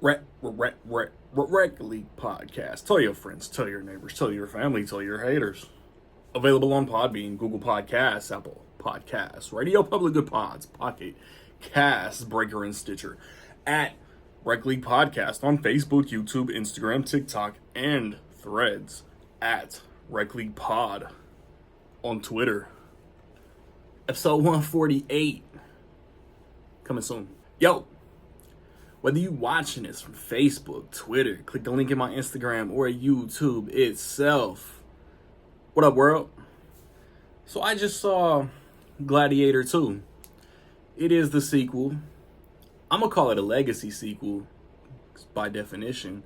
Rec League Podcast. Tell your friends, tell your neighbors, tell your family, tell your haters. Available on Podbean, Google Podcasts, Apple Podcasts, Radio Public Good Pods, Pocket Cast, Breaker, and Stitcher. At Rec League Podcast on Facebook, YouTube, Instagram, TikTok, and Threads. At Rec League Pod on Twitter. Episode 148 coming soon. Yo, whether you watching this from Facebook, Twitter, click the link in my Instagram or YouTube itself. What up, world? So I just saw Gladiator II. It is the sequel. I'm gonna call it a legacy sequel by definition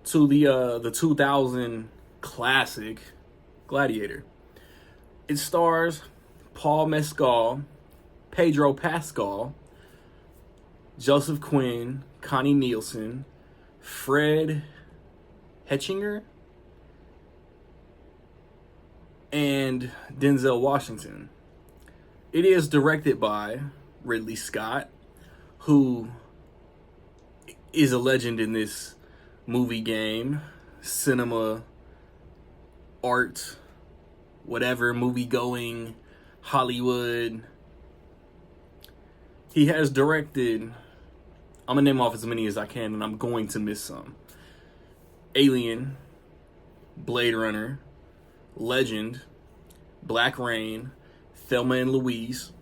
to the 2000 classic Gladiator. It stars Paul Mescal, Pedro Pascal, Joseph Quinn, Connie Nielsen, Fred Hetchinger, and Denzel Washington. It is directed by Ridley Scott, who is a legend in this movie game, cinema, art, whatever, movie-going, Hollywood. He has directed, I'm going to name off as many as I can, and I'm going to miss some. Alien, Blade Runner, Legend, Black Rain, Thelma and Louise.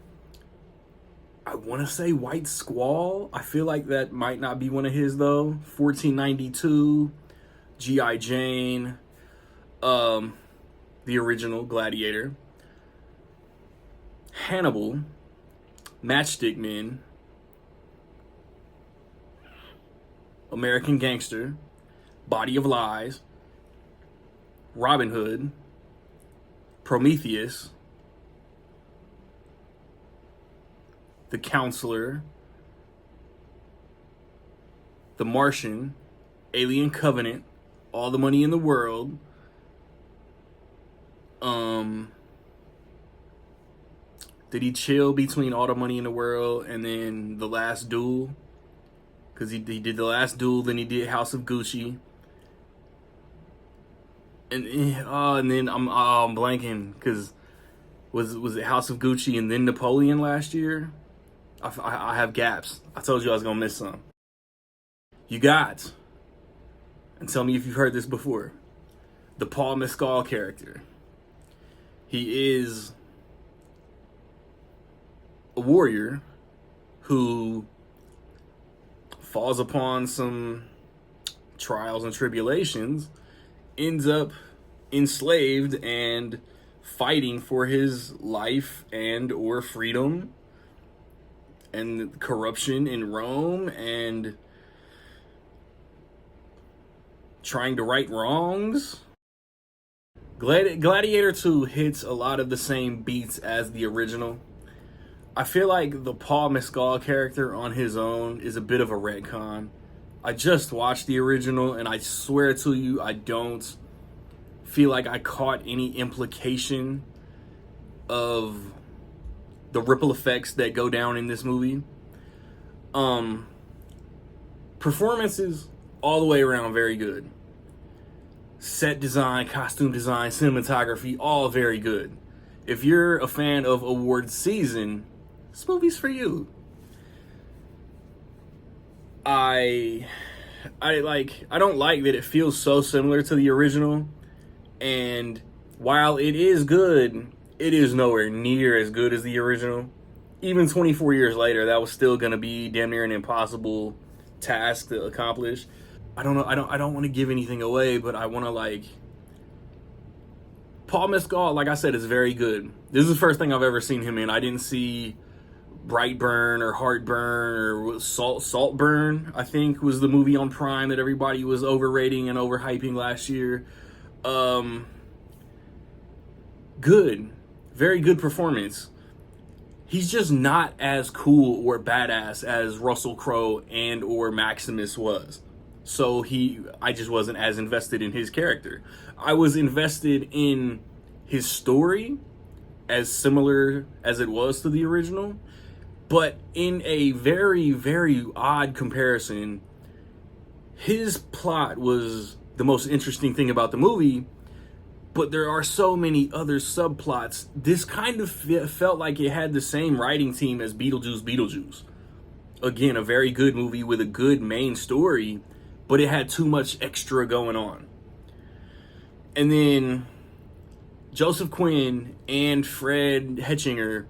I want to say White Squall. I feel like that might not be one of his, though. 1492, G.I. Jane, the original Gladiator, Hannibal, Matchstick Men, American Gangster, Body of Lies, Robin Hood, Prometheus, The Counselor, The Martian, Alien Covenant, All the Money in the World, did he chill between All the Money in the World and then The Last Duel? Because he did The Last Duel, then he did House of Gucci. And then I'm blanking, because was it House of Gucci and then Napoleon last year? I have gaps. I told you I was going to miss some. You got, and tell me if you've heard this before, the Paul Mescal character. He is a warrior who falls upon some trials and tribulations, ends up enslaved and fighting for his life and or freedom, and corruption in Rome, and trying to right wrongs. Gladiator II hits a lot of the same beats as the original. I feel like the Paul Mescal character on his own is a bit of a retcon. I just watched the original, and I swear to you, I don't feel like I caught any implication of the ripple effects that go down in this movie. Performances all the way around very good. Set design, costume design, cinematography, all very good. If you're a fan of award season, this movie's for you. I don't like that it feels so similar to the original, and while it is good, it is nowhere near as good as the original. Even 24 years later, that was still gonna be damn near an impossible task to accomplish. I don't know. I don't want to give anything away, but I want to Paul Mescal, like I said, is very good. This is the first thing I've ever seen him in. I didn't see Brightburn or Heartburn or Saltburn, I think, was the movie on Prime that everybody was overrating and overhyping last year. Good. Very good performance. He's just not as cool or badass as Russell Crowe and or Maximus was. So I just wasn't as invested in his character. I was invested in his story, as similar as it was to the original, but in a very, very odd comparison, his plot was the most interesting thing about the movie, but there are so many other subplots. This kind of felt like it had the same writing team as Beetlejuice. Again, a very good movie with a good main story, but it had too much extra going on. And then Joseph Quinn and Fred Hetchinger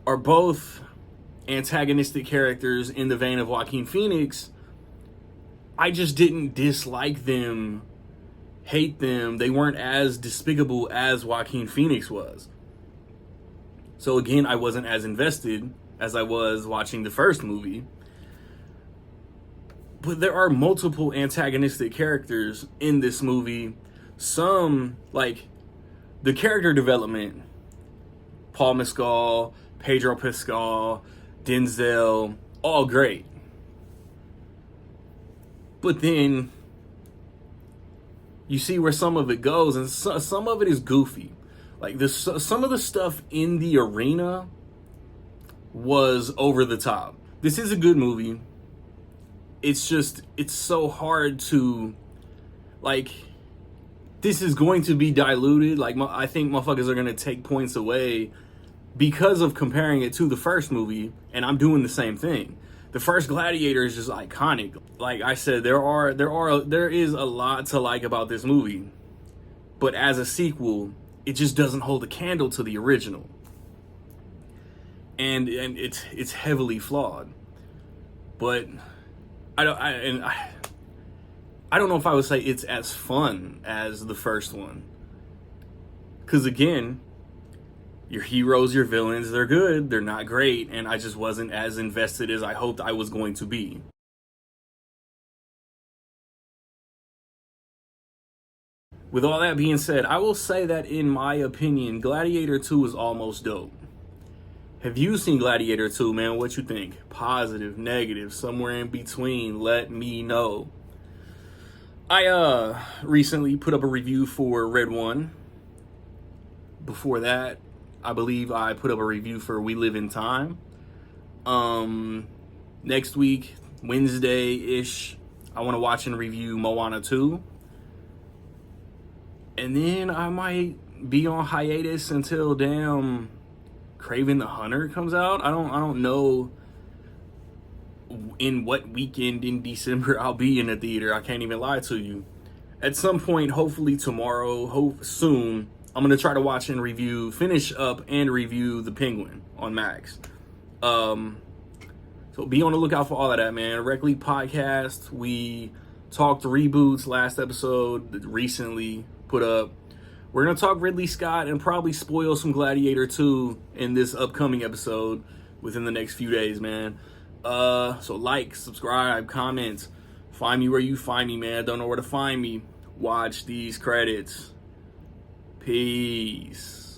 are both antagonistic characters in the vein of Joaquin Phoenix. I just didn't dislike them, hate them. They weren't as despicable as Joaquin Phoenix was. So again, I wasn't as invested as I was watching the first movie. But there are multiple antagonistic characters in this movie. Some, like, the character development, Paul Mescal, Pedro Pascal, Denzel, all great. But then you see where some of it goes, and some of it is goofy. Like, some of the stuff in the arena was over the top. This is a good movie. It's just, it's so hard to, like, this is going to be diluted. Like, I think motherfuckers are going to take points away because of comparing it to the first movie, and I'm doing the same thing. The first Gladiator is just iconic. Like I said, there is a lot to like about this movie, but as a sequel, it just doesn't hold a candle to the original, and it's heavily flawed. But I don't know if I would say it's as fun as the first one, because again, your heroes, your villains, they're good, they're not great, and I just wasn't as invested as I hoped I was going to be. With all that being said, I will say that in my opinion, Gladiator 2 is almost dope. Have you seen Gladiator 2, man? What you think? Positive, negative, somewhere in between? Let me know. I recently put up a review for Red One. Before that, I believe I put up a review for We Live in Time. Next week, Wednesday-ish, I want to watch and review Moana 2. And then I might be on hiatus until damn Kraven the Hunter comes out. I don't know in what weekend in December I'll be in the theater. I can't even lie to you. At some point, hopefully tomorrow, soon, I'm going to try to finish up and review The Penguin on Max. So be on the lookout for all of that, man. Rec League Podcast, we talked reboots last episode that recently put up. We're going to talk Ridley Scott and probably spoil some Gladiator 2 in this upcoming episode within the next few days, man. So like, subscribe, comment. Find me where you find me, man. Don't know where to find me. Watch these credits. Peace.